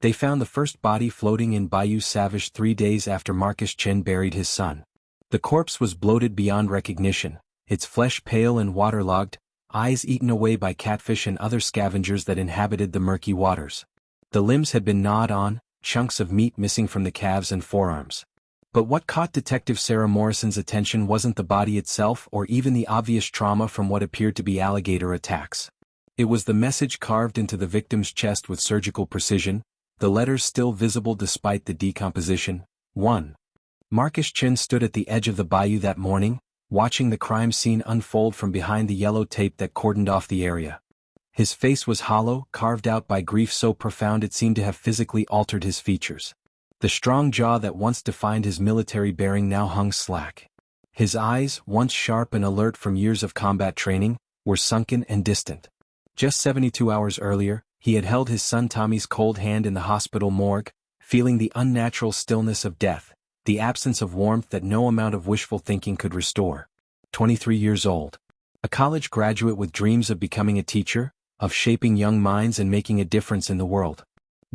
They found the first body floating in Bayou Savage 3 days after Marcus Chin buried his son. The corpse was bloated beyond recognition, its flesh pale and waterlogged, eyes eaten away by catfish and other scavengers that inhabited the murky waters. The limbs had been gnawed on, chunks of meat missing from the calves and forearms. But what caught Detective Sarah Morrison's attention wasn't the body itself or even the obvious trauma from what appeared to be alligator attacks. It was the message carved into the victim's chest with surgical precision, the letters still visible despite the decomposition. 1. Marcus Chin stood at the edge of the bayou that morning, watching the crime scene unfold from behind the yellow tape that cordoned off the area. His face was hollow, carved out by grief so profound it seemed to have physically altered his features. The strong jaw that once defined his military bearing now hung slack. His eyes, once sharp and alert from years of combat training, were sunken and distant. Just 72 hours earlier, he had held his son Tommy's cold hand in the hospital morgue, feeling the unnatural stillness of death, the absence of warmth that no amount of wishful thinking could restore. 23 years old. A college graduate with dreams of becoming a teacher, of shaping young minds and making a difference in the world.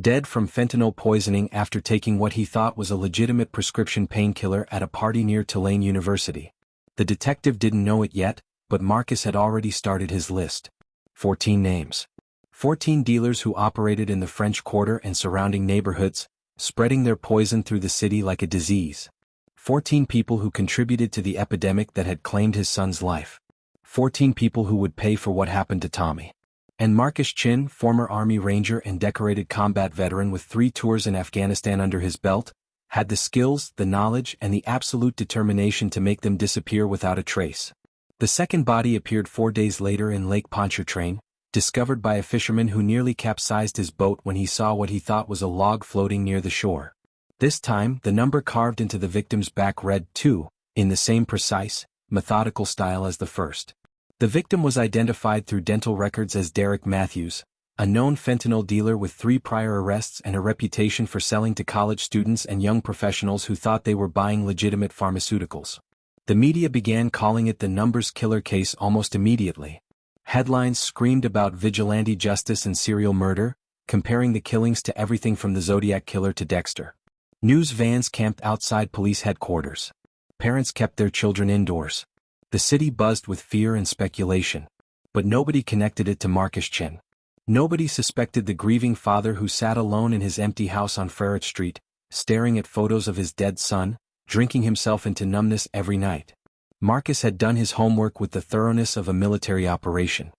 Dead from fentanyl poisoning after taking what he thought was a legitimate prescription painkiller at a party near Tulane University. The detective didn't know it yet, but Marcus had already started his list. 14 names. 14 dealers who operated in the French Quarter and surrounding neighborhoods, spreading their poison through the city like a disease. 14 people who contributed to the epidemic that had claimed his son's life. 14 people who would pay for what happened to Tommy. And Marcus Chin, former Army Ranger and decorated combat veteran with 3 tours in Afghanistan under his belt, had the skills, the knowledge, and the absolute determination to make them disappear without a trace. The second body appeared 4 days later in Lake Pontchartrain, discovered by a fisherman who nearly capsized his boat when he saw what he thought was a log floating near the shore. This time, the number carved into the victim's back read 2, in the same precise, methodical style as the first. The victim was identified through dental records as Derek Matthews, a known fentanyl dealer with 3 prior arrests and a reputation for selling to college students and young professionals who thought they were buying legitimate pharmaceuticals. The media began calling it the numbers killer case almost immediately. Headlines screamed about vigilante justice and serial murder, comparing the killings to everything from the Zodiac Killer to Dexter. News vans camped outside police headquarters. Parents kept their children indoors. The city buzzed with fear and speculation. But nobody connected it to Marcus Chin. Nobody suspected the grieving father who sat alone in his empty house on Freret Street, staring at photos of his dead son, drinking himself into numbness every night. Marcus had done his homework with the thoroughness of a military operation.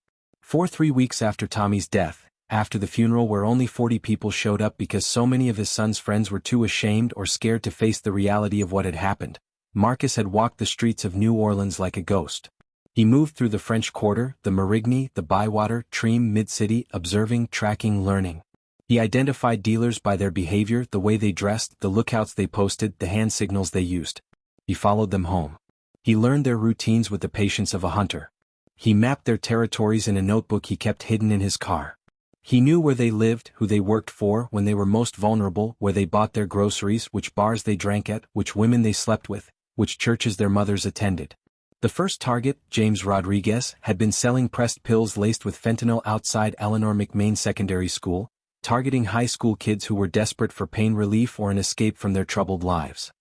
3 weeks after Tommy's death, after the funeral where only 40 people showed up because so many of his son's friends were too ashamed or scared to face the reality of what had happened, Marcus had walked the streets of New Orleans like a ghost. He moved through the French Quarter, the Marigny, the Bywater, Treem, Mid-City, observing, tracking, learning. He identified dealers by their behavior, the way they dressed, the lookouts they posted, the hand signals they used. He followed them home. He learned their routines with the patience of a hunter. He mapped their territories in a notebook he kept hidden in his car. He knew where they lived, who they worked for, when they were most vulnerable, where they bought their groceries, which bars they drank at, which women they slept with, which churches their mothers attended. The first target, James Rodriguez, had been selling pressed pills laced with fentanyl outside Eleanor McMain Secondary School, targeting high school kids who were desperate for pain relief or an escape from their troubled lives.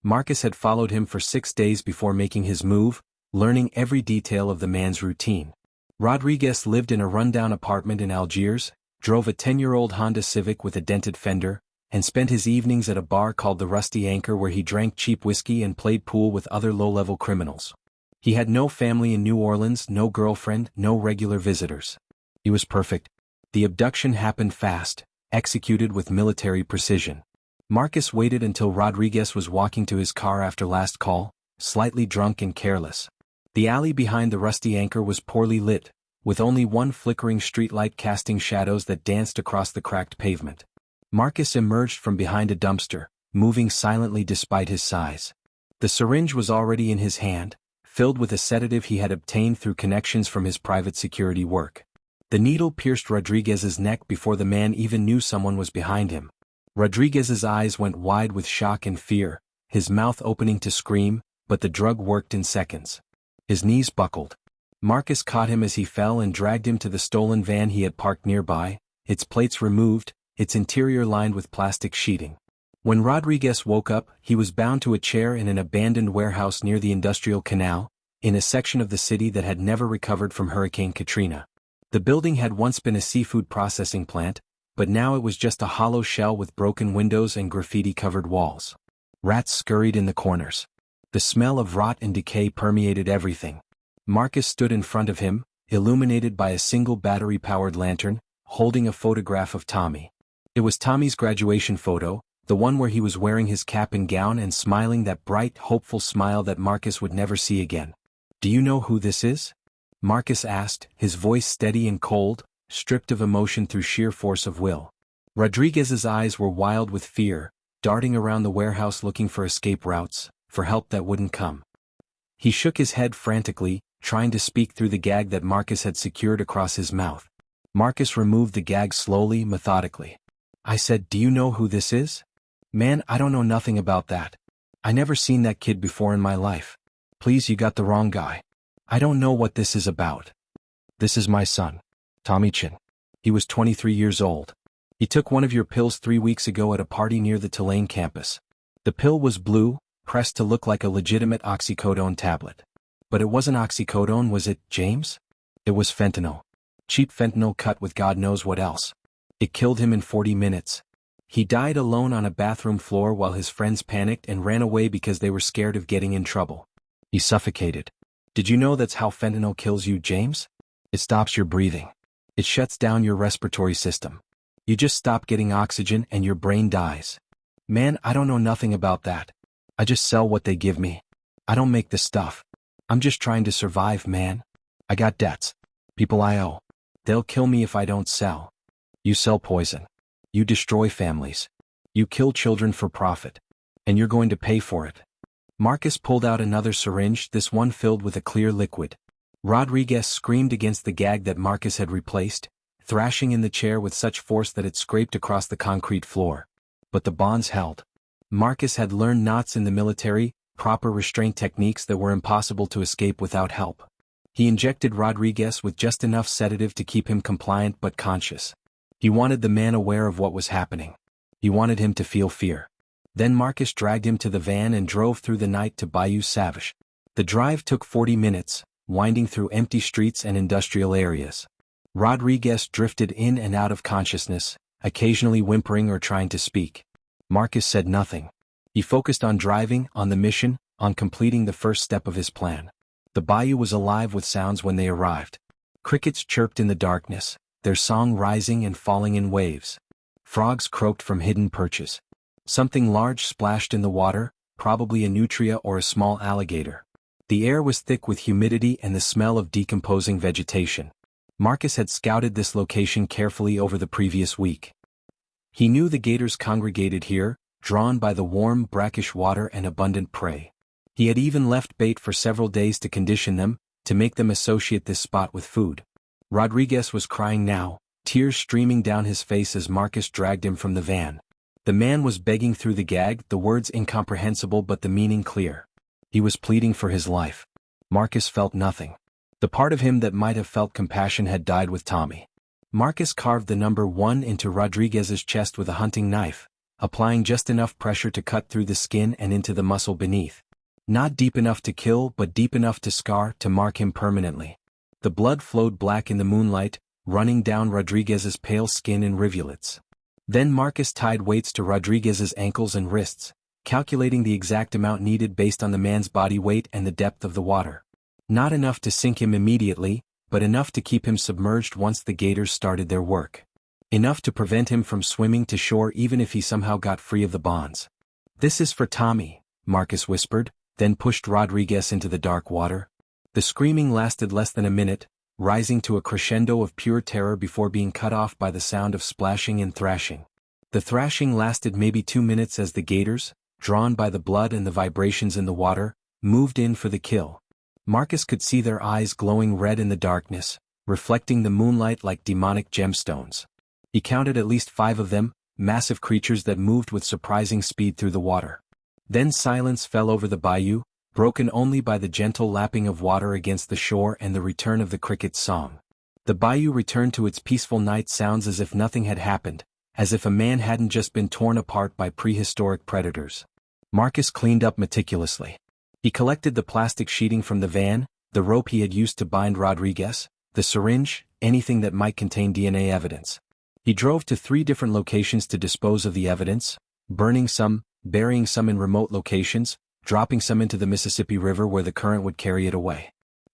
Marcus had followed him for 6 days before making his move, learning every detail of the man's routine. Rodriguez lived in a rundown apartment in Algiers, drove a 10-year-old Honda Civic with a dented fender, and spent his evenings at a bar called the Rusty Anchor where he drank cheap whiskey and played pool with other low-level criminals. He had no family in New Orleans, no girlfriend, no regular visitors. He was perfect. The abduction happened fast, executed with military precision. Marcus waited until Rodriguez was walking to his car after last call, slightly drunk and careless. The alley behind the Rusty Anchor was poorly lit, with only one flickering streetlight casting shadows that danced across the cracked pavement. Marcus emerged from behind a dumpster, moving silently despite his size. The syringe was already in his hand, filled with a sedative he had obtained through connections from his private security work. The needle pierced Rodriguez's neck before the man even knew someone was behind him. Rodriguez's eyes went wide with shock and fear, his mouth opening to scream, but the drug worked in seconds. His knees buckled. Marcus caught him as he fell and dragged him to the stolen van he had parked nearby, its plates removed, its interior lined with plastic sheeting. When Rodriguez woke up, he was bound to a chair in an abandoned warehouse near the Industrial Canal, in a section of the city that had never recovered from Hurricane Katrina. The building had once been a seafood processing plant, but now it was just a hollow shell with broken windows and graffiti-covered walls. Rats scurried in the corners. The smell of rot and decay permeated everything. Marcus stood in front of him, illuminated by a single battery-powered lantern, holding a photograph of Tommy. It was Tommy's graduation photo, the one where he was wearing his cap and gown and smiling that bright, hopeful smile that Marcus would never see again. "Do you know who this is?" Marcus asked, his voice steady and cold, stripped of emotion through sheer force of will. Rodriguez's eyes were wild with fear, darting around the warehouse looking for escape routes, for help that wouldn't come. He shook his head frantically, trying to speak through the gag that Marcus had secured across his mouth. Marcus removed the gag slowly, methodically. "I said, do you know who this is?" "Man, I don't know nothing about that. I never seen that kid before in my life. Please, you got the wrong guy. I don't know what this is about. This is my son, Tommy Chin. He was 23 years old. He took one of your pills 3 weeks ago at a party near the Tulane campus. The pill was blue, pressed to look like a legitimate oxycodone tablet. But it wasn't oxycodone, was it, James? It was fentanyl. Cheap fentanyl cut with God knows what else. It killed him in 40 minutes. He died alone on a bathroom floor while his friends panicked and ran away because they were scared of getting in trouble. He suffocated. Did you know that's how fentanyl kills you, James? It stops your breathing. It shuts down your respiratory system. You just stop getting oxygen and your brain dies. Man, I don't know nothing about that. I just sell what they give me. I don't make the stuff. I'm just trying to survive, man. I got debts. People I owe. They'll kill me if I don't sell. You sell poison. You destroy families. You kill children for profit. And you're going to pay for it." Marcus pulled out another syringe, this one filled with a clear liquid. Rodriguez screamed against the gag that Marcus had replaced, thrashing in the chair with such force that it scraped across the concrete floor. But the bonds held. Marcus had learned knots in the military, proper restraint techniques that were impossible to escape without help. He injected Rodriguez with just enough sedative to keep him compliant but conscious. He wanted the man aware of what was happening. He wanted him to feel fear. Then Marcus dragged him to the van and drove through the night to Bayou Savage. The drive took 40 minutes, winding through empty streets and industrial areas. Rodriguez drifted in and out of consciousness, occasionally whimpering or trying to speak. Marcus said nothing. He focused on driving, on the mission, on completing the first step of his plan. The bayou was alive with sounds when they arrived. Crickets chirped in the darkness, their song rising and falling in waves. Frogs croaked from hidden perches. Something large splashed in the water, probably a nutria or a small alligator. The air was thick with humidity and the smell of decomposing vegetation. Marcus had scouted this location carefully over the previous week. He knew the gators congregated here, drawn by the warm, brackish water and abundant prey. He had even left bait for several days to condition them, to make them associate this spot with food. Rodriguez was crying now, tears streaming down his face as Marcus dragged him from the van. The man was begging through the gag, the words incomprehensible but the meaning clear. He was pleading for his life. Marcus felt nothing. The part of him that might have felt compassion had died with Tommy. Marcus carved the number 1 into Rodriguez's chest with a hunting knife, applying just enough pressure to cut through the skin and into the muscle beneath. Not deep enough to kill, but deep enough to scar, to mark him permanently. The blood flowed black in the moonlight, running down Rodriguez's pale skin in rivulets. Then Marcus tied weights to Rodriguez's ankles and wrists, calculating the exact amount needed based on the man's body weight and the depth of the water. Not enough to sink him immediately, but enough to keep him submerged once the gators started their work. Enough to prevent him from swimming to shore even if he somehow got free of the bonds. "This is for Tommy," Marcus whispered, then pushed Rodriguez into the dark water. The screaming lasted less than a minute, rising to a crescendo of pure terror before being cut off by the sound of splashing and thrashing. The thrashing lasted maybe 2 minutes as the gators, drawn by the blood and the vibrations in the water, moved in for the kill. Marcus could see their eyes glowing red in the darkness, reflecting the moonlight like demonic gemstones. He counted at least 5 of them, massive creatures that moved with surprising speed through the water. Then silence fell over the bayou, broken only by the gentle lapping of water against the shore and the return of the cricket's song. The bayou returned to its peaceful night sounds as if nothing had happened, as if a man hadn't just been torn apart by prehistoric predators. Marcus cleaned up meticulously. He collected the plastic sheeting from the van, the rope he had used to bind Rodriguez, the syringe, anything that might contain DNA evidence. He drove to 3 different locations to dispose of the evidence, burning some, burying some in remote locations, dropping some into the Mississippi River where the current would carry it away.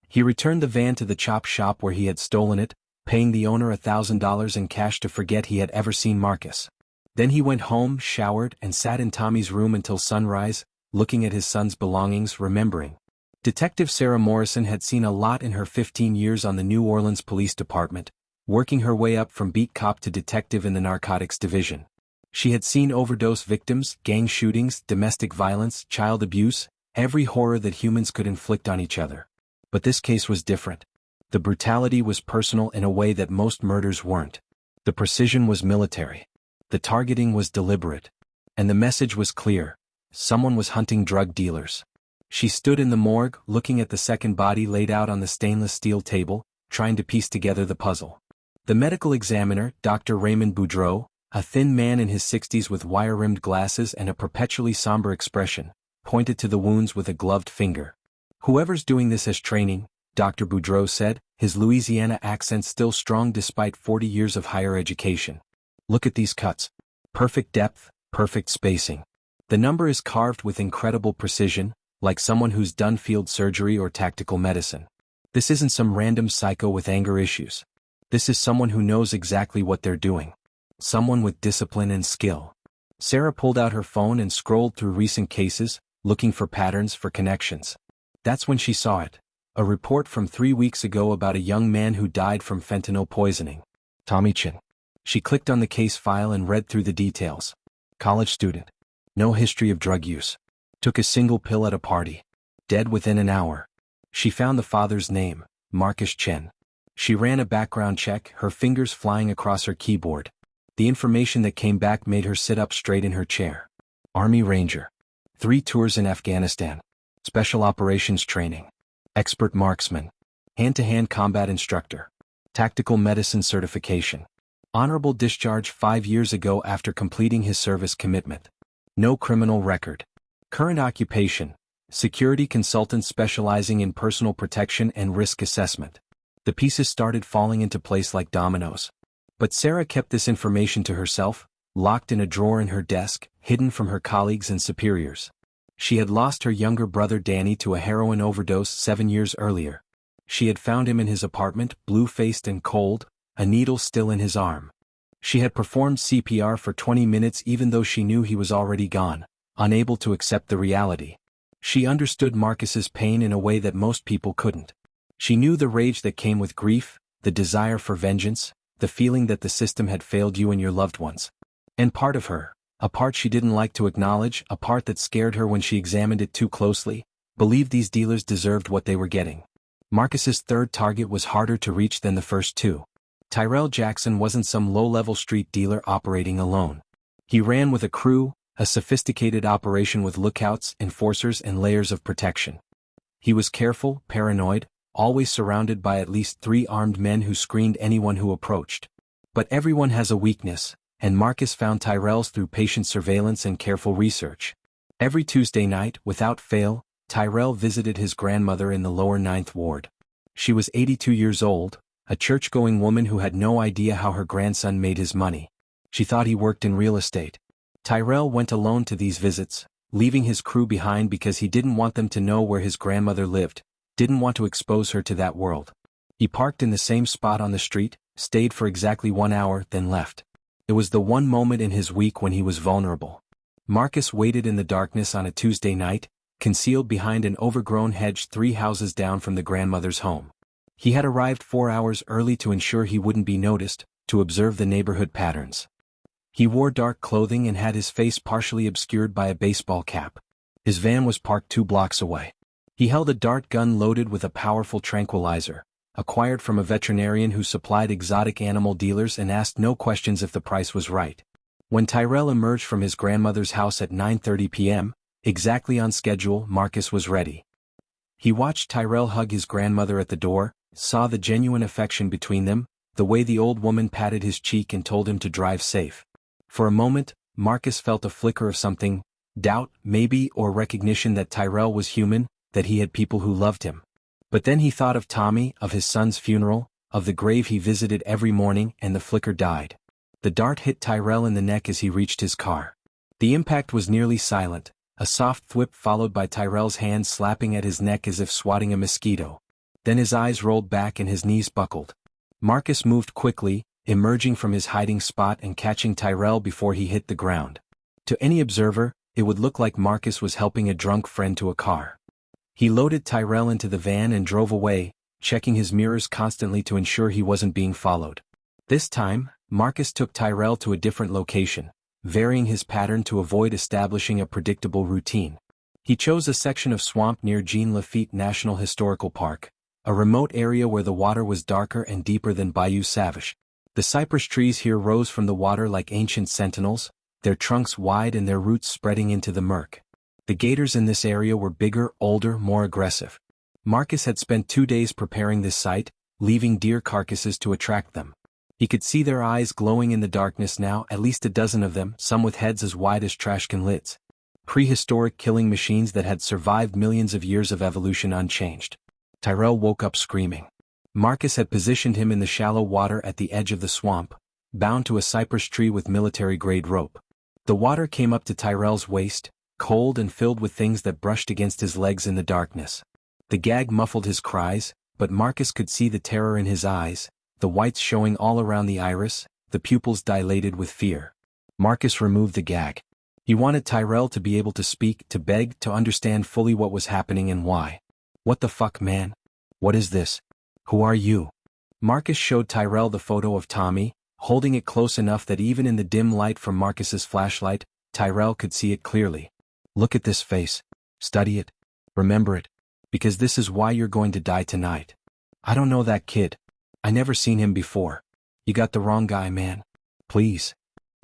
He returned the van to the chop shop where he had stolen it, paying the owner $1,000 in cash to forget he had ever seen Marcus. Then he went home, showered, and sat in Tommy's room until sunrise, looking at his son's belongings, remembering. Detective Sarah Morrison had seen a lot in her 15 years on the New Orleans Police Department, working her way up from beat cop to detective in the narcotics division. She had seen overdose victims, gang shootings, domestic violence, child abuse, every horror that humans could inflict on each other. But this case was different. The brutality was personal in a way that most murders weren't. The precision was military. The targeting was deliberate. And the message was clear. Someone was hunting drug dealers. She stood in the morgue, looking at the second body laid out on the stainless steel table, trying to piece together the puzzle. The medical examiner, Dr. Raymond Boudreau, a thin man in his 60s with wire-rimmed glasses and a perpetually somber expression, pointed to the wounds with a gloved finger. "Whoever's doing this as training," Dr. Boudreau said, his Louisiana accent still strong despite 40 years of higher education. "Look at these cuts. Perfect depth, perfect spacing. The number is carved with incredible precision, like someone who's done field surgery or tactical medicine. This isn't some random psycho with anger issues. This is someone who knows exactly what they're doing. Someone with discipline and skill." Sarah pulled out her phone and scrolled through recent cases, looking for patterns, for connections. That's when she saw it. A report from 3 weeks ago about a young man who died from fentanyl poisoning. Tommy Chin. She clicked on the case file and read through the details. College student. No history of drug use. Took a single pill at a party. Dead within an hour. She found the father's name, Marcus Chen. She ran a background check, her fingers flying across her keyboard. The information that came back made her sit up straight in her chair. Army Ranger. 3 tours in Afghanistan. Special operations training. Expert marksman. Hand-to-hand combat instructor. Tactical medicine certification. Honorable discharge 5 years ago after completing his service commitment. No criminal record. Current occupation. Security consultant specializing in personal protection and risk assessment. The pieces started falling into place like dominoes. But Sarah kept this information to herself, locked in a drawer in her desk, hidden from her colleagues and superiors. She had lost her younger brother Danny to a heroin overdose 7 years earlier. She had found him in his apartment, blue-faced and cold, a needle still in his arm. She had performed CPR for 20 minutes even though she knew he was already gone, unable to accept the reality. She understood Marcus's pain in a way that most people couldn't. She knew the rage that came with grief, the desire for vengeance, the feeling that the system had failed you and your loved ones. And part of her, a part she didn't like to acknowledge, a part that scared her when she examined it too closely, believed these dealers deserved what they were getting. Marcus's third target was harder to reach than the first 2. Tyrell Jackson wasn't some low-level street dealer operating alone. He ran with a crew, a sophisticated operation with lookouts, enforcers, and layers of protection. He was careful, paranoid, always surrounded by at least 3 armed men who screened anyone who approached. But everyone has a weakness, and Marcus found Tyrell's through patient surveillance and careful research. Every Tuesday night, without fail, Tyrell visited his grandmother in the lower 9th Ward. She was 82 years old, a church-going woman who had no idea how her grandson made his money. She thought he worked in real estate. Tyrell went alone to these visits, leaving his crew behind because he didn't want them to know where his grandmother lived, didn't want to expose her to that world. He parked in the same spot on the street, stayed for exactly 1 hour, then left. It was the one moment in his week when he was vulnerable. Marcus waited in the darkness on a Tuesday night, concealed behind an overgrown hedge 3 houses down from the grandmother's home. He had arrived 4 hours early to ensure he wouldn't be noticed, to observe the neighborhood patterns. He wore dark clothing and had his face partially obscured by a baseball cap. His van was parked 2 blocks away. He held a dart gun loaded with a powerful tranquilizer, acquired from a veterinarian who supplied exotic animal dealers and asked no questions if the price was right. When Tyrell emerged from his grandmother's house at 9:30 p.m., exactly on schedule, Marcus was ready. He watched Tyrell hug his grandmother at the door, saw the genuine affection between them, the way the old woman patted his cheek and told him to drive safe. For a moment, Marcus felt a flicker of something, doubt, maybe, or recognition that Tyrell was human, that he had people who loved him. But then he thought of Tommy, of his son's funeral, of the grave he visited every morning, and the flicker died. The dart hit Tyrell in the neck as he reached his car. The impact was nearly silent, a soft thwip followed by Tyrell's hand slapping at his neck as if swatting a mosquito. Then his eyes rolled back and his knees buckled. Marcus moved quickly, emerging from his hiding spot and catching Tyrell before he hit the ground. To any observer, it would look like Marcus was helping a drunk friend to a car. He loaded Tyrell into the van and drove away, checking his mirrors constantly to ensure he wasn't being followed. This time, Marcus took Tyrell to a different location, varying his pattern to avoid establishing a predictable routine. He chose a section of swamp near Jean Lafitte National Historical Park, a remote area where the water was darker and deeper than Bayou Savage. The cypress trees here rose from the water like ancient sentinels, their trunks wide and their roots spreading into the murk. The gators in this area were bigger, older, more aggressive. Marcus had spent 2 days preparing this site, leaving deer carcasses to attract them. He could see their eyes glowing in the darkness now, at least a dozen of them, some with heads as wide as trash can lids. Prehistoric killing machines that had survived millions of years of evolution unchanged. Tyrell woke up screaming. Marcus had positioned him in the shallow water at the edge of the swamp, bound to a cypress tree with military-grade rope. The water came up to Tyrell's waist, cold and filled with things that brushed against his legs in the darkness. The gag muffled his cries, but Marcus could see the terror in his eyes, the whites showing all around the iris, the pupils dilated with fear. Marcus removed the gag. He wanted Tyrell to be able to speak, to beg, to understand fully what was happening and why. "What the fuck, man? What is this? Who are you?" Marcus showed Tyrell the photo of Tommy, holding it close enough that even in the dim light from Marcus's flashlight, Tyrell could see it clearly. "Look at this face. Study it. Remember it. Because this is why you're going to die tonight." "I don't know that kid. I never seen him before." "You got the wrong guy, man. Please.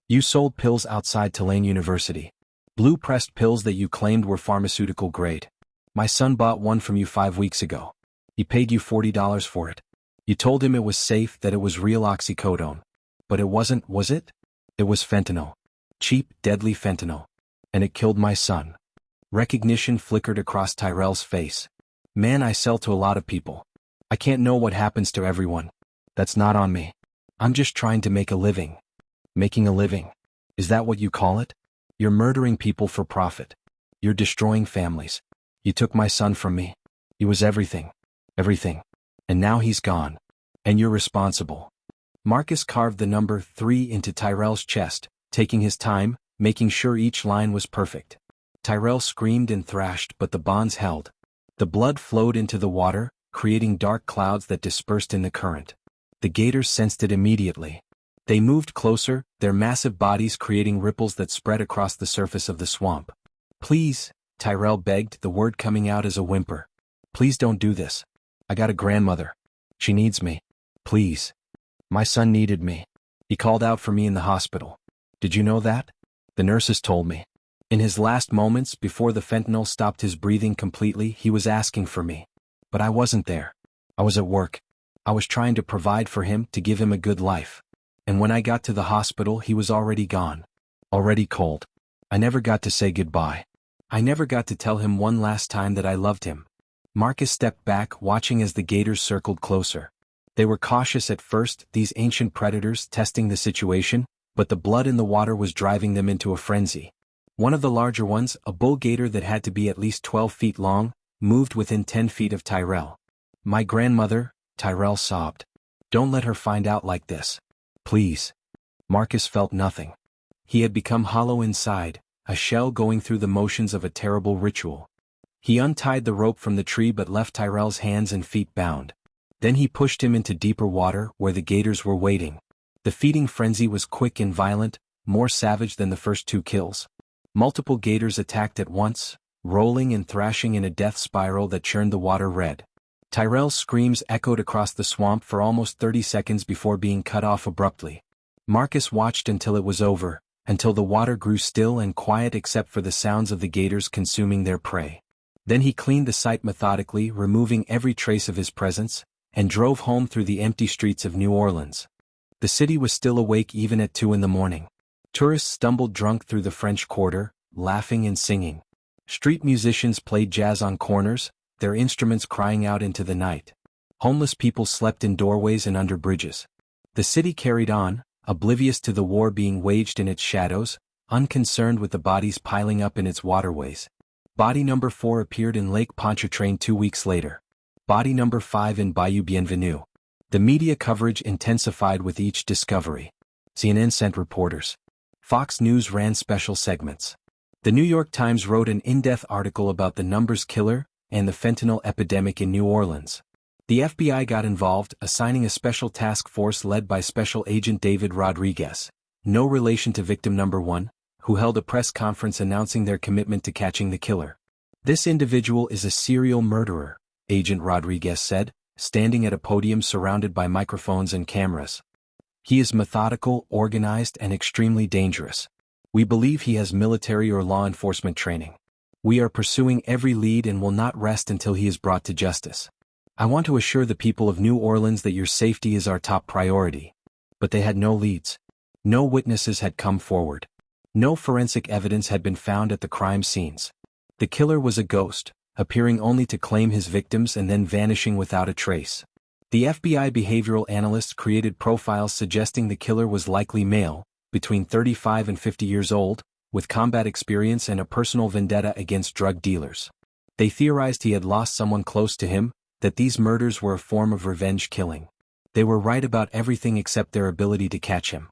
You sold pills outside Tulane University. Blue-pressed pills that you claimed were pharmaceutical grade. My son bought one from you 5 weeks ago. He paid you $40 for it. You told him it was safe, that it was real oxycodone. But it wasn't, was it? It was fentanyl. Cheap, deadly fentanyl. And it killed my son." Recognition flickered across Tyrell's face. "Man, I sell to a lot of people. I can't know what happens to everyone. That's not on me. I'm just trying to make a living." "Making a living? Is that what you call it? You're murdering people for profit. You're destroying families. You took my son from me. He was everything. Everything. And now he's gone. And you're responsible." Marcus carved the number 3 into Tyrell's chest, taking his time, making sure each line was perfect. Tyrell screamed and thrashed, but the bonds held. The blood flowed into the water, creating dark clouds that dispersed in the current. The gators sensed it immediately. They moved closer, their massive bodies creating ripples that spread across the surface of the swamp. "Please," Tyrell begged, the word coming out as a whimper. "Please don't do this. I got a grandmother. She needs me. Please. My son needed me. He called out for me in the hospital. Did you know that? The nurses told me." In his last moments, before the fentanyl stopped his breathing completely, he was asking for me. But I wasn't there. I was at work. I was trying to provide for him, to give him a good life. And when I got to the hospital, he was already gone. Already cold. I never got to say goodbye. I never got to tell him one last time that I loved him." Marcus stepped back, watching as the gators circled closer. They were cautious at first, these ancient predators, testing the situation, but the blood in the water was driving them into a frenzy. One of the larger ones, a bull gator that had to be at least 12 feet long, moved within 10 feet of Tyrell. "My grandmother," Tyrell sobbed. "Don't let her find out like this. Please." Marcus felt nothing. He had become hollow inside, a shell going through the motions of a terrible ritual. He untied the rope from the tree but left Tyrell's hands and feet bound. Then he pushed him into deeper water, where the gators were waiting. The feeding frenzy was quick and violent, more savage than the first 2 kills. Multiple gators attacked at once, rolling and thrashing in a death spiral that churned the water red. Tyrell's screams echoed across the swamp for almost 30 seconds before being cut off abruptly. Marcus watched until it was over, until the water grew still and quiet except for the sounds of the gators consuming their prey. Then he cleaned the site methodically, removing every trace of his presence, and drove home through the empty streets of New Orleans. The city was still awake even at 2 in the morning. Tourists stumbled drunk through the French Quarter, laughing and singing. Street musicians played jazz on corners, their instruments crying out into the night. Homeless people slept in doorways and under bridges. The city carried on, oblivious to the war being waged in its shadows, unconcerned with the bodies piling up in its waterways. Body number 4 appeared in Lake Pontchartrain 2 weeks later. Body number 5 in Bayou Bienvenue. The media coverage intensified with each discovery. CNN sent reporters. Fox News ran special segments. The New York Times wrote an in-depth article about the numbers killer and the fentanyl epidemic in New Orleans. The FBI got involved, assigning a special task force led by Special Agent David Rodriguez, no relation to victim number 1, who held a press conference announcing their commitment to catching the killer. This individual is a serial murderer, Agent Rodriguez said, standing at a podium surrounded by microphones and cameras. He is methodical, organized, and extremely dangerous. We believe he has military or law enforcement training. We are pursuing every lead and will not rest until he is brought to justice. I want to assure the people of New Orleans that your safety is our top priority. But they had no leads. No witnesses had come forward. No forensic evidence had been found at the crime scenes. The killer was a ghost, appearing only to claim his victims and then vanishing without a trace. The FBI behavioral analysts created profiles suggesting the killer was likely male, between 35 and 50 years old, with combat experience and a personal vendetta against drug dealers. They theorized he had lost someone close to him, that these murders were a form of revenge killing. They were right about everything except their ability to catch him.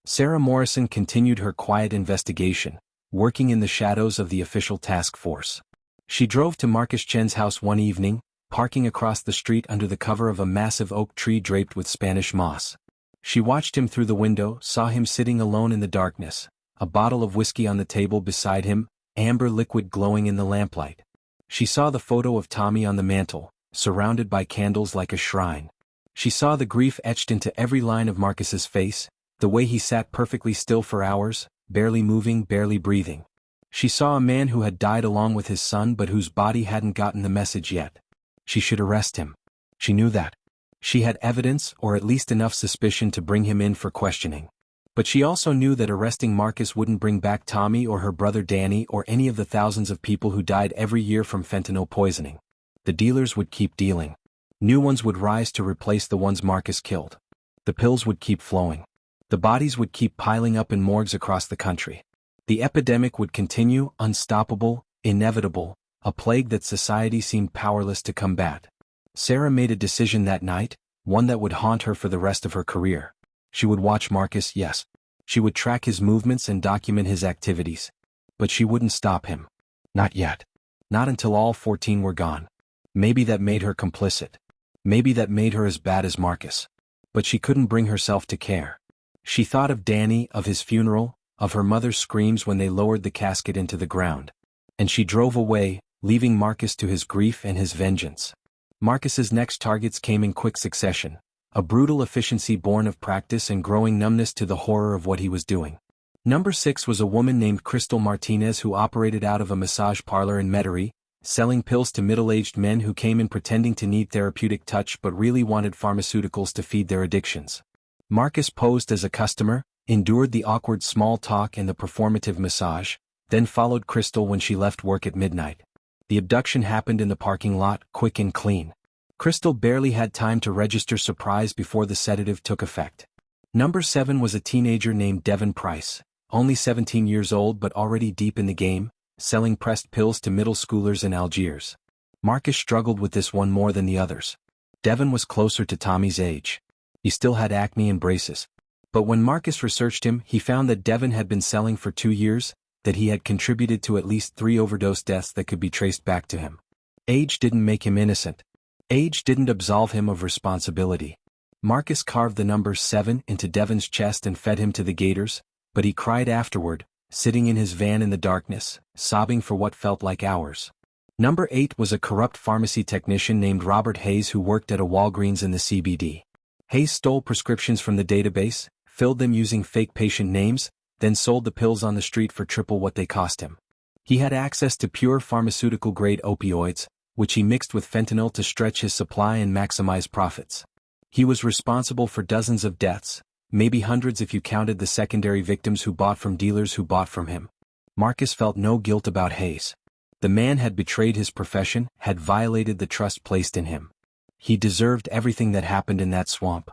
Sarah Morrison continued her quiet investigation, working in the shadows of the official task force. She drove to Marcus Chen's house one evening, parking across the street under the cover of a massive oak tree draped with Spanish moss. She watched him through the window, saw him sitting alone in the darkness, a bottle of whiskey on the table beside him, amber liquid glowing in the lamplight. She saw the photo of Tommy on the mantel, surrounded by candles like a shrine. She saw the grief etched into every line of Marcus's face, the way he sat perfectly still for hours, barely moving, barely breathing. She saw a man who had died along with his son but whose body hadn't gotten the message yet. She should arrest him. She knew that. She had evidence, or at least enough suspicion to bring him in for questioning. But she also knew that arresting Marcus wouldn't bring back Tommy or her brother Danny or any of the thousands of people who died every year from fentanyl poisoning. The dealers would keep dealing. New ones would rise to replace the ones Marcus killed. The pills would keep flowing. The bodies would keep piling up in morgues across the country. The epidemic would continue, unstoppable, inevitable, a plague that society seemed powerless to combat. Sarah made a decision that night, one that would haunt her for the rest of her career. She would watch Marcus, yes. She would track his movements and document his activities. But she wouldn't stop him. Not yet. Not until all 14 were gone. Maybe that made her complicit. Maybe that made her as bad as Marcus. But she couldn't bring herself to care. She thought of Danny, of his funeral, of her mother's screams when they lowered the casket into the ground. And she drove away, leaving Marcus to his grief and his vengeance. Marcus's next targets came in quick succession, a brutal efficiency born of practice and growing numbness to the horror of what he was doing. Number 6 was a woman named Crystal Martinez who operated out of a massage parlor in Metairie, selling pills to middle-aged men who came in pretending to need therapeutic touch but really wanted pharmaceuticals to feed their addictions. Marcus posed as a customer, endured the awkward small talk and the performative massage, then followed Crystal when she left work at midnight. The abduction happened in the parking lot, quick and clean. Crystal barely had time to register surprise before the sedative took effect. Number 7 was a teenager named Devin Price, only 17 years old but already deep in the game, selling pressed pills to middle schoolers in Algiers. Marcus struggled with this one more than the others. Devin was closer to Tommy's age. He still had acne and braces. But when Marcus researched him, he found that Devin had been selling for 2 years, that he had contributed to at least 3 overdose deaths that could be traced back to him. Age didn't make him innocent. Age didn't absolve him of responsibility. Marcus carved the number 7 into Devin's chest and fed him to the Gators, but he cried afterward, sitting in his van in the darkness, sobbing for what felt like hours. Number 8 was a corrupt pharmacy technician named Robert Hayes who worked at a Walgreens in the CBD. Hayes stole prescriptions from the database, filled them using fake patient names, then sold the pills on the street for triple what they cost him. He had access to pure pharmaceutical-grade opioids, which he mixed with fentanyl to stretch his supply and maximize profits. He was responsible for dozens of deaths, maybe hundreds if you counted the secondary victims who bought from dealers who bought from him. Marcus felt no guilt about Hayes. The man had betrayed his profession, had violated the trust placed in him. He deserved everything that happened in that swamp.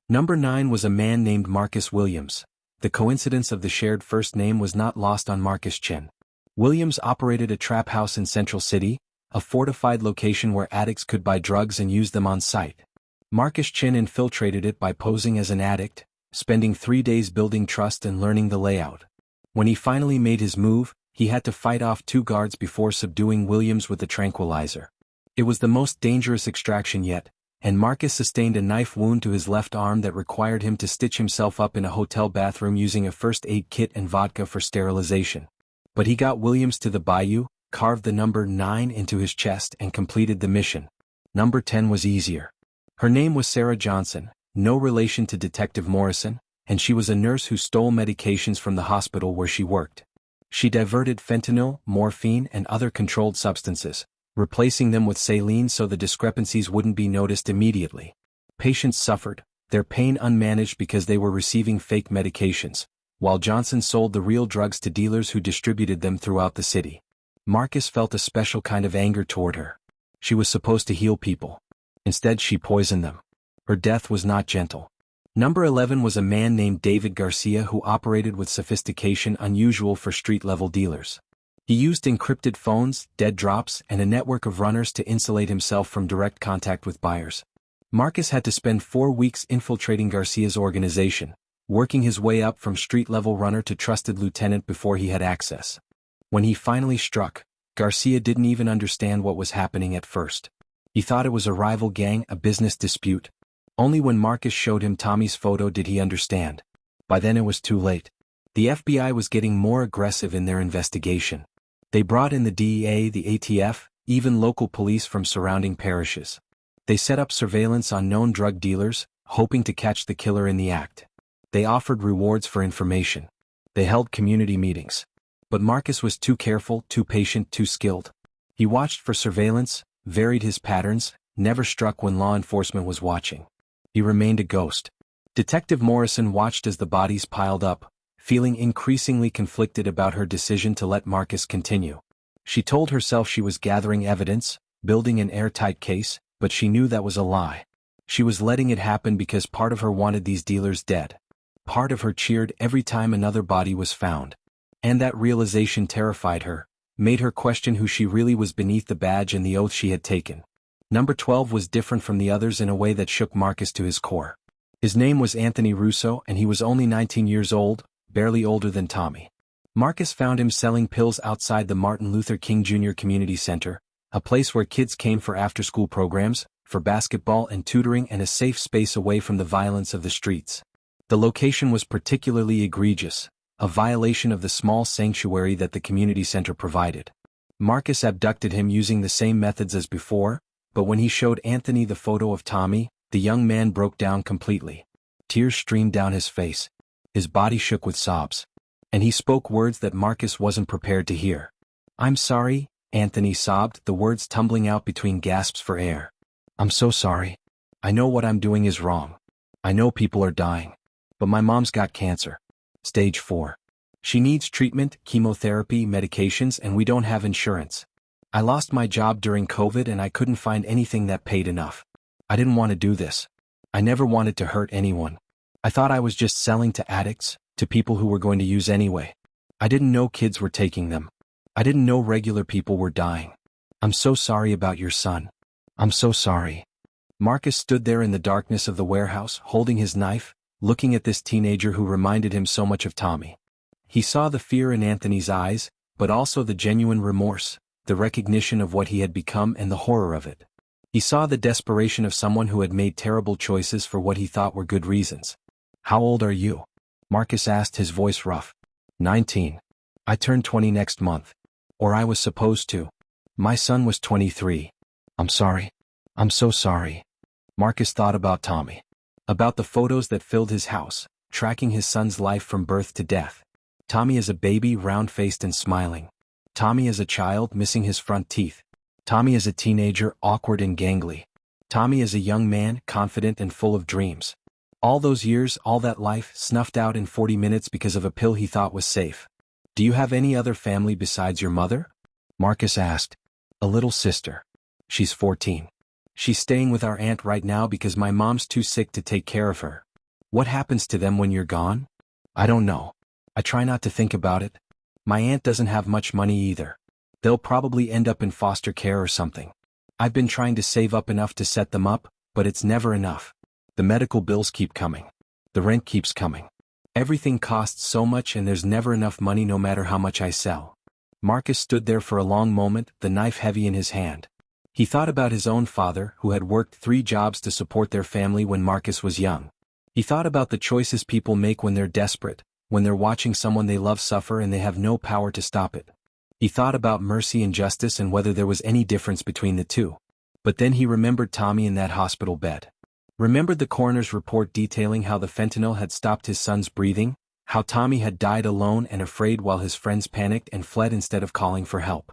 Number 9 was a man named Marcus Williams. The coincidence of the shared first name was not lost on Marcus Chin. Williams operated a trap house in Central City, a fortified location where addicts could buy drugs and use them on site. Marcus Chin infiltrated it by posing as an addict, spending 3 days building trust and learning the layout. When he finally made his move, he had to fight off 2 guards before subduing Williams with a tranquilizer. It was the most dangerous extraction yet, and Marcus sustained a knife wound to his left arm that required him to stitch himself up in a hotel bathroom using a first aid kit and vodka for sterilization. But he got Williams to the bayou, carved the number 9 into his chest and completed the mission. Number 10 was easier. Her name was Sarah Johnson, no relation to Detective Morrison, and she was a nurse who stole medications from the hospital where she worked. She diverted fentanyl, morphine, and other controlled substances, replacing them with saline so the discrepancies wouldn't be noticed immediately. Patients suffered, their pain unmanaged because they were receiving fake medications, while Johnson sold the real drugs to dealers who distributed them throughout the city. Marcus felt a special kind of anger toward her. She was supposed to heal people. Instead, she poisoned them. Her death was not gentle. Number 11 was a man named David Garcia who operated with sophistication unusual for street-level dealers. He used encrypted phones, dead drops, and a network of runners to insulate himself from direct contact with buyers. Marcus had to spend 4 weeks infiltrating Garcia's organization, working his way up from street-level runner to trusted lieutenant before he had access. When he finally struck, Garcia didn't even understand what was happening at first. He thought it was a rival gang, a business dispute. Only when Marcus showed him Tommy's photo did he understand. By then it was too late. The FBI was getting more aggressive in their investigation. They brought in the DEA, the ATF, even local police from surrounding parishes. They set up surveillance on known drug dealers, hoping to catch the killer in the act. They offered rewards for information. They held community meetings. But Marcus was too careful, too patient, too skilled. He watched for surveillance, varied his patterns, never struck when law enforcement was watching. He remained a ghost. Detective Morrison watched as the bodies piled up, feeling increasingly conflicted about her decision to let Marcus continue. She told herself she was gathering evidence, building an airtight case, but she knew that was a lie. She was letting it happen because part of her wanted these dealers dead. Part of her cheered every time another body was found. And that realization terrified her, made her question who she really was beneath the badge and the oath she had taken. Number 12 was different from the others in a way that shook Marcus to his core. His name was Anthony Russo and he was only 19 years old, barely older than Tommy. Marcus found him selling pills outside the Martin Luther King Jr. Community Center, a place where kids came for after-school programs, for basketball and tutoring and a safe space away from the violence of the streets. The location was particularly egregious, a violation of the small sanctuary that the community center provided. Marcus abducted him using the same methods as before, but when he showed Anthony the photo of Tommy, the young man broke down completely. Tears streamed down his face. His body shook with sobs. And he spoke words that Marcus wasn't prepared to hear. "I'm sorry," Anthony sobbed, the words tumbling out between gasps for air. "I'm so sorry. I know what I'm doing is wrong. I know people are dying. But my mom's got cancer. Stage 4. She needs treatment, chemotherapy, medications, and we don't have insurance. I lost my job during COVID and I couldn't find anything that paid enough. I didn't want to do this. I never wanted to hurt anyone. I thought I was just selling to addicts, to people who were going to use anyway. I didn't know kids were taking them. I didn't know regular people were dying. I'm so sorry about your son. I'm so sorry." Marcus stood there in the darkness of the warehouse, holding his knife, looking at this teenager who reminded him so much of Tommy. He saw the fear in Anthony's eyes, but also the genuine remorse, the recognition of what he had become and the horror of it. He saw the desperation of someone who had made terrible choices for what he thought were good reasons. "How old are you?" Marcus asked, his voice rough. 19. I turned 20 next month. Or I was supposed to. My son was 23. I'm sorry. I'm so sorry. Marcus thought about Tommy. About the photos that filled his house, tracking his son's life from birth to death. Tommy as a baby, round-faced and smiling. Tommy as a child, missing his front teeth. Tommy as a teenager, awkward and gangly. Tommy as a young man, confident and full of dreams. All those years, all that life, snuffed out in 40 minutes because of a pill he thought was safe. Do you have any other family besides your mother? Marcus asked. A little sister. She's 14. She's staying with our aunt right now because my mom's too sick to take care of her. What happens to them when you're gone? I don't know. I try not to think about it. My aunt doesn't have much money either. They'll probably end up in foster care or something. I've been trying to save up enough to set them up, but it's never enough. The medical bills keep coming. The rent keeps coming. Everything costs so much and there's never enough money no matter how much I sell. Marcus stood there for a long moment, the knife heavy in his hand. He thought about his own father, who had worked 3 jobs to support their family when Marcus was young. He thought about the choices people make when they're desperate, when they're watching someone they love suffer and they have no power to stop it. He thought about mercy and justice and whether there was any difference between the two. But then he remembered Tommy in that hospital bed. Remembered the coroner's report detailing how the fentanyl had stopped his son's breathing, how Tommy had died alone and afraid while his friends panicked and fled instead of calling for help.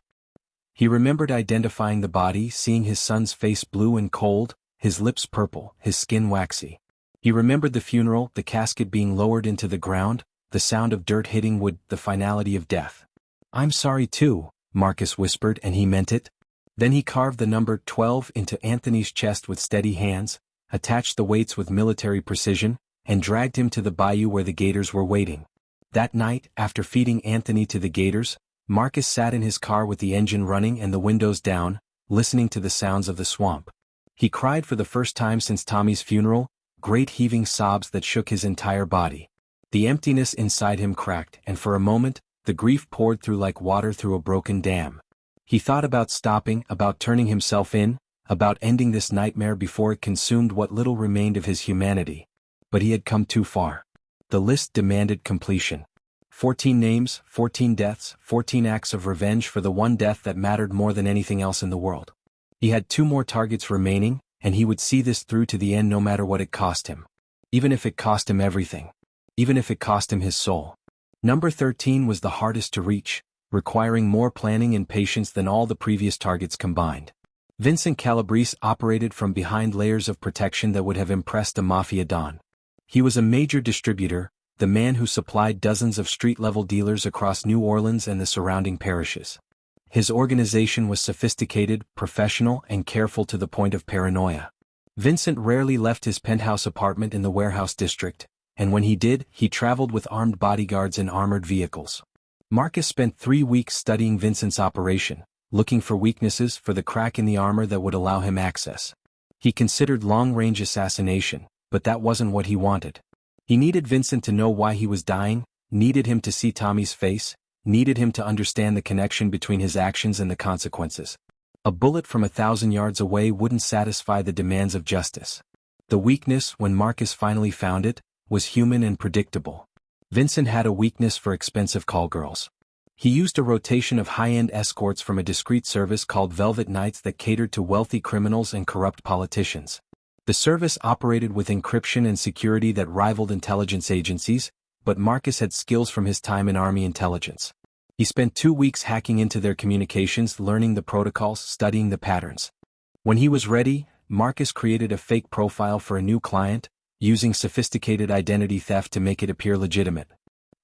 He remembered identifying the body, seeing his son's face blue and cold, his lips purple, his skin waxy. He remembered the funeral, the casket being lowered into the ground, the sound of dirt hitting wood, the finality of death. I'm sorry too, Marcus whispered, and he meant it. Then he carved the number 12 into Anthony's chest with steady hands, attached the weights with military precision, and dragged him to the bayou where the Gators were waiting. That night, after feeding Anthony to the Gators, Marcus sat in his car with the engine running and the windows down, listening to the sounds of the swamp. He cried for the first time since Tommy's funeral, great heaving sobs that shook his entire body. The emptiness inside him cracked, and for a moment, the grief poured through like water through a broken dam. He thought about stopping, about turning himself in, about ending this nightmare before it consumed what little remained of his humanity. But he had come too far. The list demanded completion. 14 names, 14 deaths, 14 acts of revenge for the one death that mattered more than anything else in the world. He had 2 more targets remaining, and he would see this through to the end no matter what it cost him. Even if it cost him everything. Even if it cost him his soul. Number 13 was the hardest to reach, requiring more planning and patience than all the previous targets combined. Vincent Calabrese operated from behind layers of protection that would have impressed a mafia don. He was a major distributor, the man who supplied dozens of street-level dealers across New Orleans and the surrounding parishes. His organization was sophisticated, professional, and careful to the point of paranoia. Vincent rarely left his penthouse apartment in the warehouse district, and when he did, he traveled with armed bodyguards in armored vehicles. Marcus spent 3 weeks studying Vincent's operation, looking for weaknesses, for the crack in the armor that would allow him access. He considered long-range assassination, but that wasn't what he wanted. He needed Vincent to know why he was dying, needed him to see Tommy's face, needed him to understand the connection between his actions and the consequences. A bullet from 1,000 yards away wouldn't satisfy the demands of justice. The weakness, when Marcus finally found it, was human and predictable. Vincent had a weakness for expensive call girls. He used a rotation of high-end escorts from a discreet service called Velvet Knights that catered to wealthy criminals and corrupt politicians. The service operated with encryption and security that rivaled intelligence agencies, but Marcus had skills from his time in Army intelligence. He spent 2 weeks hacking into their communications, learning the protocols, studying the patterns. When he was ready, Marcus created a fake profile for a new client, using sophisticated identity theft to make it appear legitimate.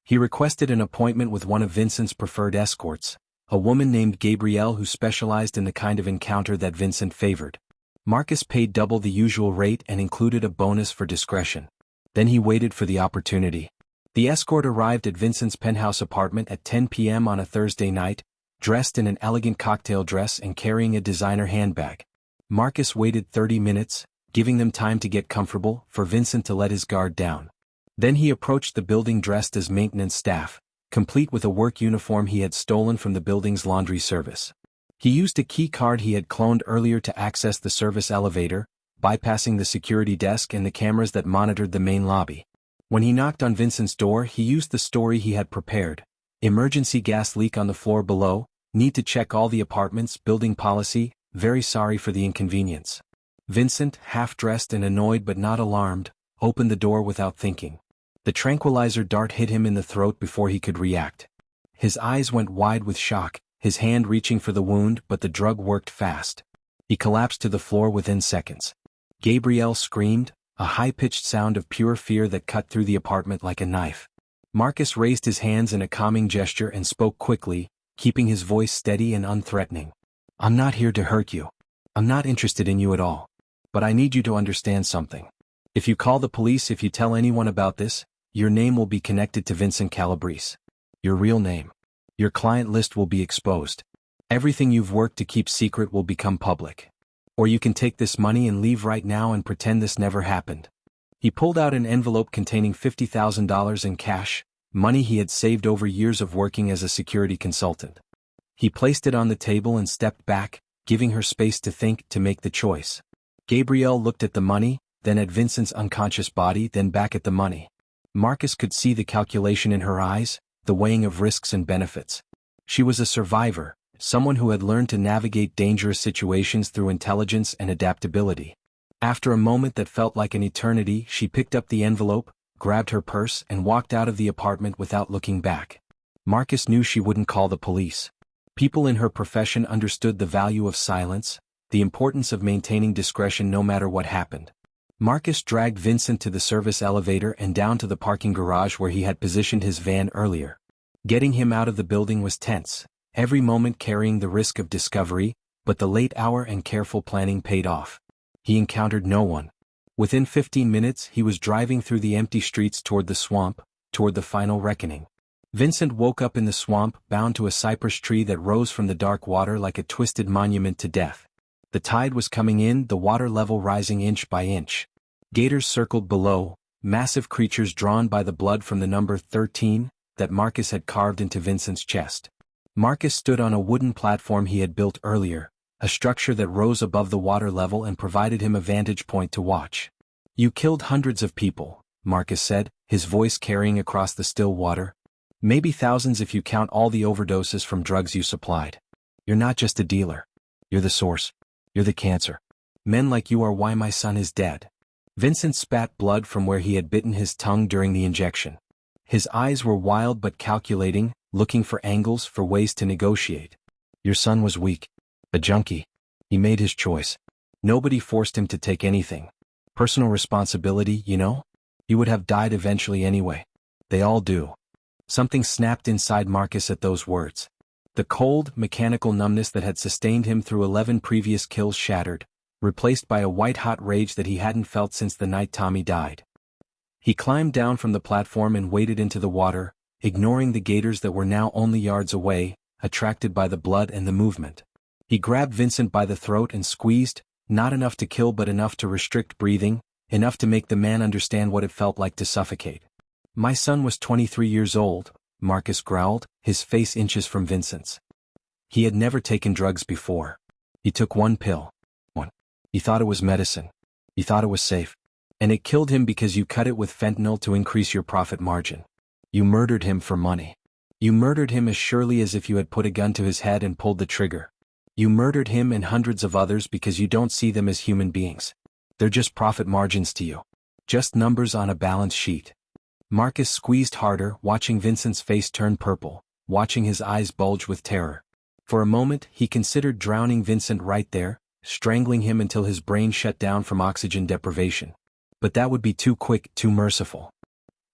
He requested an appointment with one of Vincent's preferred escorts, a woman named Gabrielle who specialized in the kind of encounter that Vincent favored. Marcus paid double the usual rate and included a bonus for discretion. Then he waited for the opportunity. The escort arrived at Vincent's penthouse apartment at 10 p.m. on a Thursday night, dressed in an elegant cocktail dress and carrying a designer handbag. Marcus waited 30 minutes, giving them time to get comfortable, for Vincent to let his guard down. Then he approached the building dressed as maintenance staff, complete with a work uniform he had stolen from the building's laundry service. He used a key card he had cloned earlier to access the service elevator, bypassing the security desk and the cameras that monitored the main lobby. When he knocked on Vincent's door, he used the story he had prepared. Emergency gas leak on the floor below, need to check all the apartments, building policy, very sorry for the inconvenience. Vincent, half-dressed and annoyed but not alarmed, opened the door without thinking. The tranquilizer dart hit him in the throat before he could react. His eyes went wide with shock, his hand reaching for the wound, but the drug worked fast. He collapsed to the floor within seconds. Gabrielle screamed, a high-pitched sound of pure fear that cut through the apartment like a knife. Marcus raised his hands in a calming gesture and spoke quickly, keeping his voice steady and unthreatening. I'm not here to hurt you. I'm not interested in you at all. But I need you to understand something. If you call the police, if you tell anyone about this, your name will be connected to Vincent Calabrese. Your real name. Your client list will be exposed. Everything you've worked to keep secret will become public. Or you can take this money and leave right now and pretend this never happened. He pulled out an envelope containing $50,000 in cash, money he had saved over years of working as a security consultant. He placed it on the table and stepped back, giving her space to think, to make the choice. Gabrielle looked at the money, then at Vincent's unconscious body, then back at the money. Marcus could see the calculation in her eyes, the weighing of risks and benefits. She was a survivor, someone who had learned to navigate dangerous situations through intelligence and adaptability. After a moment that felt like an eternity, she picked up the envelope, grabbed her purse, and walked out of the apartment without looking back. Marcus knew she wouldn't call the police. People in her profession understood the value of silence, the importance of maintaining discretion no matter what happened. Marcus dragged Vincent to the service elevator and down to the parking garage where he had positioned his van earlier. Getting him out of the building was tense, every moment carrying the risk of discovery, but the late hour and careful planning paid off. He encountered no one. Within 15 minutes he was driving through the empty streets toward the swamp, toward the final reckoning. Vincent woke up in the swamp, bound to a cypress tree that rose from the dark water like a twisted monument to death. The tide was coming in, the water level rising inch by inch. Gators circled below, massive creatures drawn by the blood from the number 13 that Marcus had carved into Vincent's chest. Marcus stood on a wooden platform he had built earlier, a structure that rose above the water level and provided him a vantage point to watch. You killed hundreds of people, Marcus said, his voice carrying across the still water. Maybe thousands if you count all the overdoses from drugs you supplied. You're not just a dealer. You're the source. You're the cancer. Men like you are why my son is dead. Vincent spat blood from where he had bitten his tongue during the injection. His eyes were wild but calculating, looking for angles, for ways to negotiate. Your son was weak. A junkie. He made his choice. Nobody forced him to take anything. Personal responsibility, you know? He would have died eventually anyway. They all do. Something snapped inside Marcus at those words. The cold, mechanical numbness that had sustained him through 11 previous kills shattered, replaced by a white-hot rage that he hadn't felt since the night Tommy died. He climbed down from the platform and waded into the water, ignoring the gators that were now only yards away, attracted by the blood and the movement. He grabbed Vincent by the throat and squeezed, not enough to kill but enough to restrict breathing, enough to make the man understand what it felt like to suffocate. My son was 23 years old, Marcus growled, his face inches from Vincent's. He had never taken drugs before. He took one pill. One. He thought it was medicine. He thought it was safe. And it killed him because you cut it with fentanyl to increase your profit margin. You murdered him for money. You murdered him as surely as if you had put a gun to his head and pulled the trigger. You murdered him and hundreds of others because you don't see them as human beings. They're just profit margins to you. Just numbers on a balance sheet. Marcus squeezed harder, watching Vincent's face turn purple, watching his eyes bulge with terror. For a moment, he considered drowning Vincent right there, strangling him until his brain shut down from oxygen deprivation. But that would be too quick, too merciful.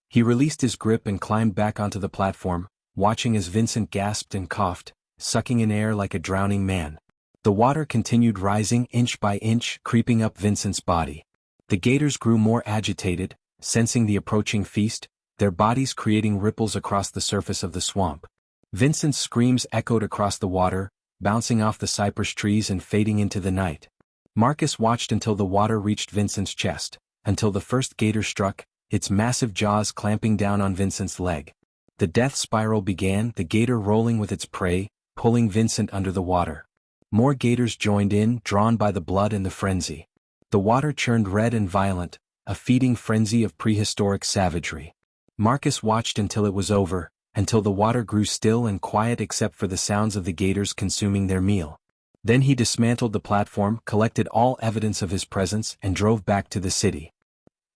He released his grip and climbed back onto the platform, watching as Vincent gasped and coughed, sucking in air like a drowning man. The water continued rising inch by inch, creeping up Vincent's body. The gators grew more agitated, sensing the approaching feast, their bodies creating ripples across the surface of the swamp. Vincent's screams echoed across the water, bouncing off the cypress trees and fading into the night. Marcus watched until the water reached Vincent's chest, until the first gator struck, its massive jaws clamping down on Vincent's leg. The death spiral began, the gator rolling with its prey, pulling Vincent under the water. More gators joined in, drawn by the blood and the frenzy. The water churned red and violent, a feeding frenzy of prehistoric savagery. Marcus watched until it was over, until the water grew still and quiet except for the sounds of the gators consuming their meal. Then he dismantled the platform, collected all evidence of his presence, and drove back to the city.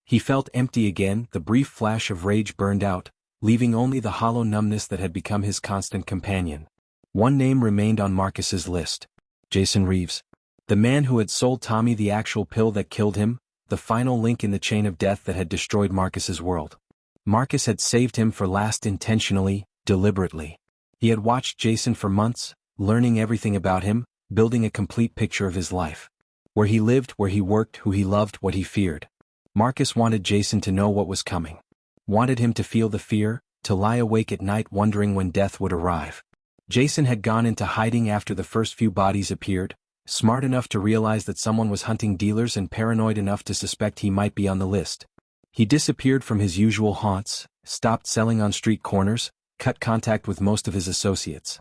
He felt empty again, the brief flash of rage burned out, leaving only the hollow numbness that had become his constant companion. One name remained on Marcus's list. Jason Reeves. The man who had sold Tommy the actual pill that killed him, the final link in the chain of death that had destroyed Marcus's world. Marcus had saved him for last intentionally, deliberately. He had watched Jason for months, learning everything about him, building a complete picture of his life. Where he lived, where he worked, who he loved, what he feared. Marcus wanted Jason to know what was coming. Wanted him to feel the fear, to lie awake at night wondering when death would arrive. Jason had gone into hiding after the first few bodies appeared, smart enough to realize that someone was hunting dealers and paranoid enough to suspect he might be on the list. He disappeared from his usual haunts, stopped selling on street corners, cut contact with most of his associates.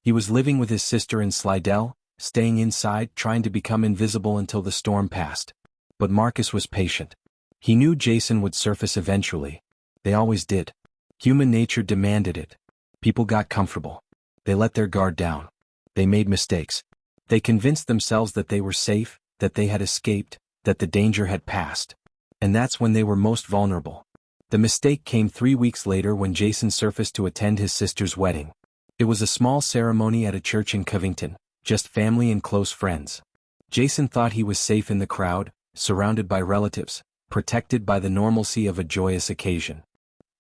He was living with his sister in Slidell, staying inside, trying to become invisible until the storm passed. But Marcus was patient. He knew Jason would surface eventually. They always did. Human nature demanded it. People got comfortable. They let their guard down. They made mistakes. They convinced themselves that they were safe, that they had escaped, that the danger had passed. And that's when they were most vulnerable. The mistake came 3 weeks later when Jason surfaced to attend his sister's wedding. It was a small ceremony at a church in Covington, just family and close friends. Jason thought he was safe in the crowd, surrounded by relatives, protected by the normalcy of a joyous occasion.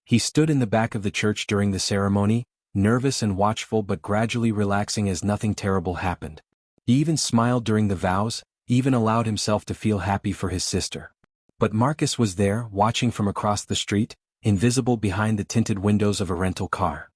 He stood in the back of the church during the ceremony, nervous and watchful but gradually relaxing as nothing terrible happened. He even smiled during the vows, even allowed himself to feel happy for his sister. But Marcus was there, watching from across the street, invisible behind the tinted windows of a rental car.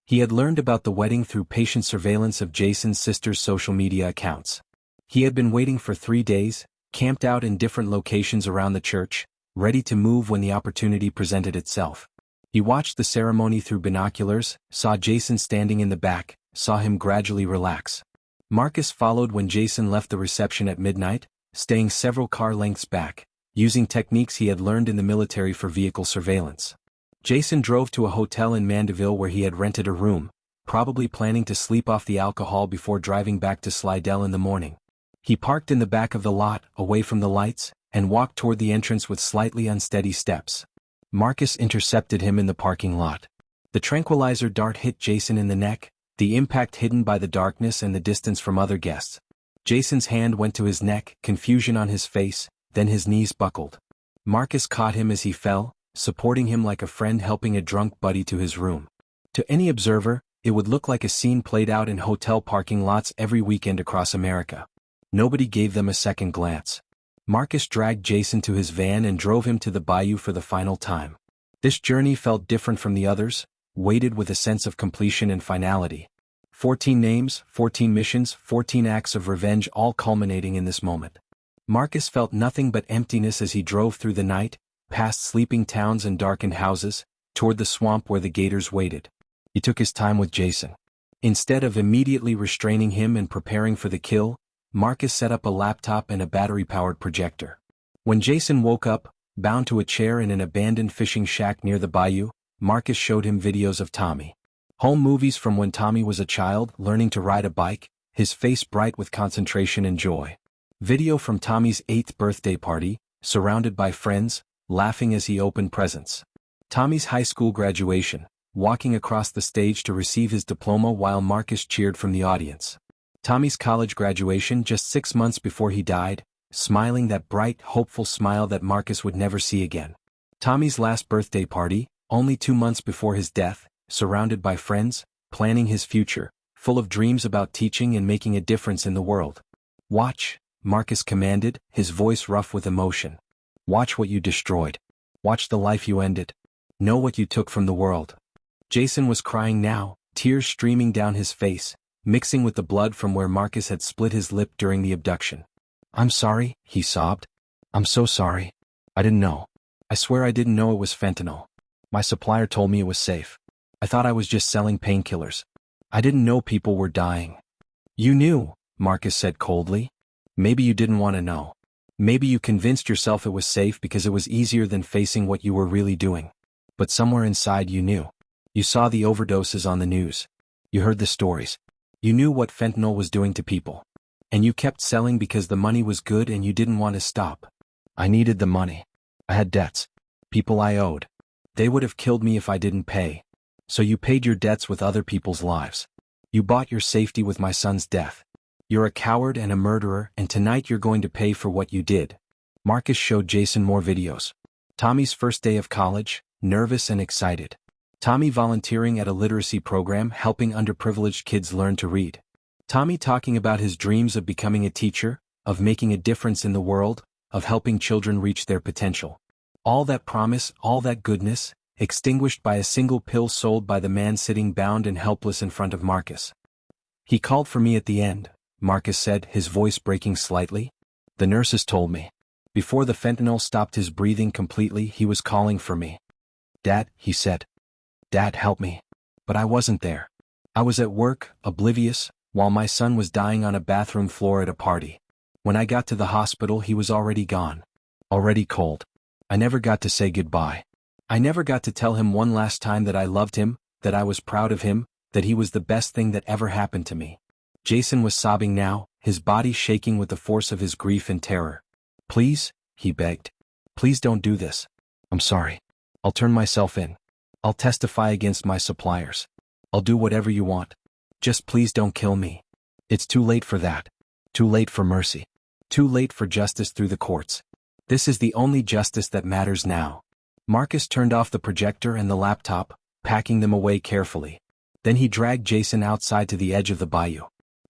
He had learned about the wedding through patient surveillance of Jason's sister's social media accounts. He had been waiting for 3 days, camped out in different locations around the church, ready to move when the opportunity presented itself. He watched the ceremony through binoculars, saw Jason standing in the back, saw him gradually relax. Marcus followed when Jason left the reception at midnight, staying several car lengths back, using techniques he had learned in the military for vehicle surveillance. Jason drove to a hotel in Mandeville where he had rented a room, probably planning to sleep off the alcohol before driving back to Slidell in the morning. He parked in the back of the lot, away from the lights, and walked toward the entrance with slightly unsteady steps. Marcus intercepted him in the parking lot. The tranquilizer dart hit Jason in the neck, the impact hidden by the darkness and the distance from other guests. Jason's hand went to his neck, confusion on his face, then his knees buckled. Marcus caught him as he fell, supporting him like a friend helping a drunk buddy to his room. To any observer, it would look like a scene played out in hotel parking lots every weekend across America. Nobody gave them a second glance. Marcus dragged Jason to his van and drove him to the bayou for the final time. This journey felt different from the others, weighted with a sense of completion and finality. 14 names, 14 missions, 14 acts of revenge, all culminating in this moment. Marcus felt nothing but emptiness as he drove through the night, past sleeping towns and darkened houses, toward the swamp where the Gators waited. He took his time with Jason. Instead of immediately restraining him and preparing for the kill, Marcus set up a laptop and a battery-powered projector. When Jason woke up, bound to a chair in an abandoned fishing shack near the bayou, Marcus showed him videos of Tommy. Home movies from when Tommy was a child, learning to ride a bike, his face bright with concentration and joy. Video from Tommy's 8th birthday party, surrounded by friends, laughing as he opened presents. Tommy's high school graduation, walking across the stage to receive his diploma while Marcus cheered from the audience. Tommy's college graduation just 6 months before he died, smiling that bright, hopeful smile that Marcus would never see again. Tommy's last birthday party, only 2 months before his death, surrounded by friends, planning his future, full of dreams about teaching and making a difference in the world. "Watch," Marcus commanded, his voice rough with emotion. "Watch what you destroyed. Watch the life you ended. Know what you took from the world." Jason was crying now, tears streaming down his face, mixing with the blood from where Marcus had split his lip during the abduction. "I'm sorry," he sobbed. "I'm so sorry. I didn't know. I swear I didn't know it was fentanyl. My supplier told me it was safe. I thought I was just selling painkillers. I didn't know people were dying." "You knew," Marcus said coldly. "Maybe you didn't want to know. Maybe you convinced yourself it was safe because it was easier than facing what you were really doing. But somewhere inside you knew. You saw the overdoses on the news. You heard the stories. You knew what fentanyl was doing to people. And you kept selling because the money was good and you didn't want to stop. I needed the money. I had debts. People I owed. They would have killed me if I didn't pay. So you paid your debts with other people's lives. You bought your safety with my son's death. You're a coward and a murderer, and tonight you're going to pay for what you did." Marcus showed Jason more videos. Tommy's first day of college, nervous and excited. Tommy volunteering at a literacy program helping underprivileged kids learn to read. Tommy talking about his dreams of becoming a teacher, of making a difference in the world, of helping children reach their potential. All that promise, all that goodness, extinguished by a single pill sold by the man sitting bound and helpless in front of Marcus. "He called for me at the end," Marcus said, his voice breaking slightly. "The nurses told me. Before the fentanyl stopped his breathing completely, he was calling for me. Dad," he said. "Dad, help me." But I wasn't there. I was at work, oblivious, while my son was dying on a bathroom floor at a party. When I got to the hospital, he was already gone. Already cold. I never got to say goodbye. I never got to tell him one last time that I loved him, that I was proud of him, that he was the best thing that ever happened to me." Jason was sobbing now, his body shaking with the force of his grief and terror. "Please," he begged. "Please don't do this. I'm sorry. I'll turn myself in. I'll testify against my suppliers. I'll do whatever you want. Just please don't kill me. It's too late for that. Too late for mercy. Too late for justice through the courts. This is the only justice that matters now." Marcus turned off the projector and the laptop, packing them away carefully. Then he dragged Jason outside to the edge of the bayou.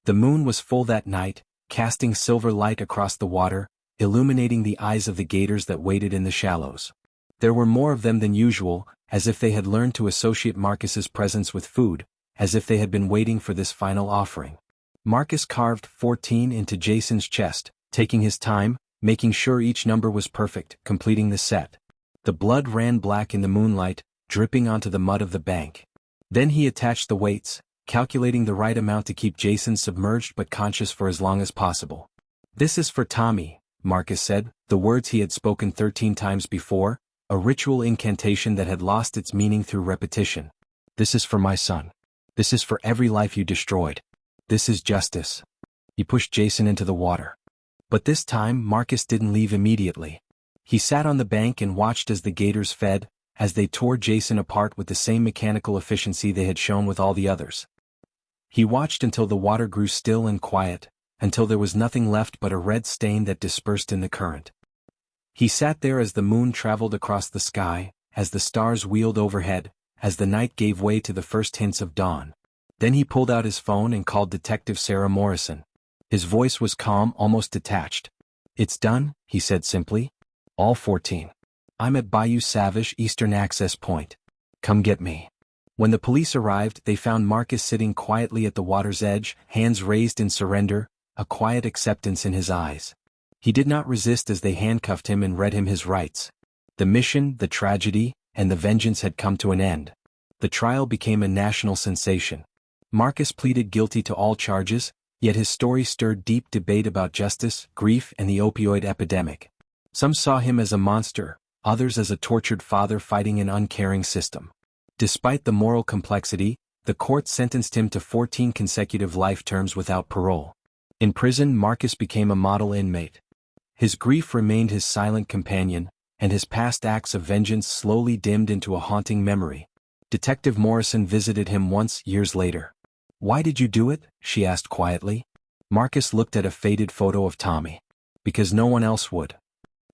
The moon was full that night, casting silver light across the water, illuminating the eyes of the gators that waited in the shallows. There were more of them than usual, as if they had learned to associate Marcus's presence with food, as if they had been waiting for this final offering. Marcus carved 14 into Jason's chest, taking his time, making sure each number was perfect, completing the set. The blood ran black in the moonlight, dripping onto the mud of the bank. Then he attached the weights, calculating the right amount to keep Jason submerged but conscious for as long as possible. "This is for Tommy," Marcus said, the words he had spoken 13 times before, a ritual incantation that had lost its meaning through repetition. "This is for my son. This is for every life you destroyed. This is justice." He pushed Jason into the water. But this time Marcus didn't leave immediately. He sat on the bank and watched as the gators fed, as they tore Jason apart with the same mechanical efficiency they had shown with all the others. He watched until the water grew still and quiet, until there was nothing left but a red stain that dispersed in the current. He sat there as the moon traveled across the sky, as the stars wheeled overhead, as the night gave way to the first hints of dawn. Then he pulled out his phone and called Detective Sarah Morrison. His voice was calm, almost detached. "It's done," he said simply. "All 14. I'm at Bayou Savage Eastern Access Point. Come get me." When the police arrived, they found Marcus sitting quietly at the water's edge, hands raised in surrender, a quiet acceptance in his eyes. He did not resist as they handcuffed him and read him his rights. The mission, the tragedy, and the vengeance had come to an end. The trial became a national sensation. Marcus pleaded guilty to all charges, yet his story stirred deep debate about justice, grief, and the opioid epidemic. Some saw him as a monster, others as a tortured father fighting an uncaring system. Despite the moral complexity, the court sentenced him to 14 consecutive life terms without parole. In prison, Marcus became a model inmate. His grief remained his silent companion, and his past acts of vengeance slowly dimmed into a haunting memory. Detective Morrison visited him once, years later. "Why did you do it?" she asked quietly. Marcus looked at a faded photo of Tommy. "Because no one else would."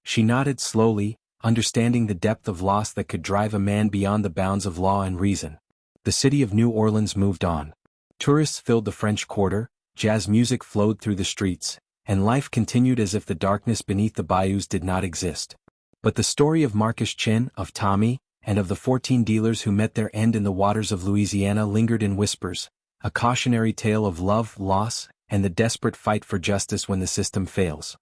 She nodded slowly, understanding the depth of loss that could drive a man beyond the bounds of law and reason. The city of New Orleans moved on. Tourists filled the French Quarter, jazz music flowed through the streets, and life continued as if the darkness beneath the bayous did not exist. But the story of Marcus Chin, of Tommy, and of the 14 dealers who met their end in the waters of Louisiana lingered in whispers, a cautionary tale of love, loss, and the desperate fight for justice when the system fails.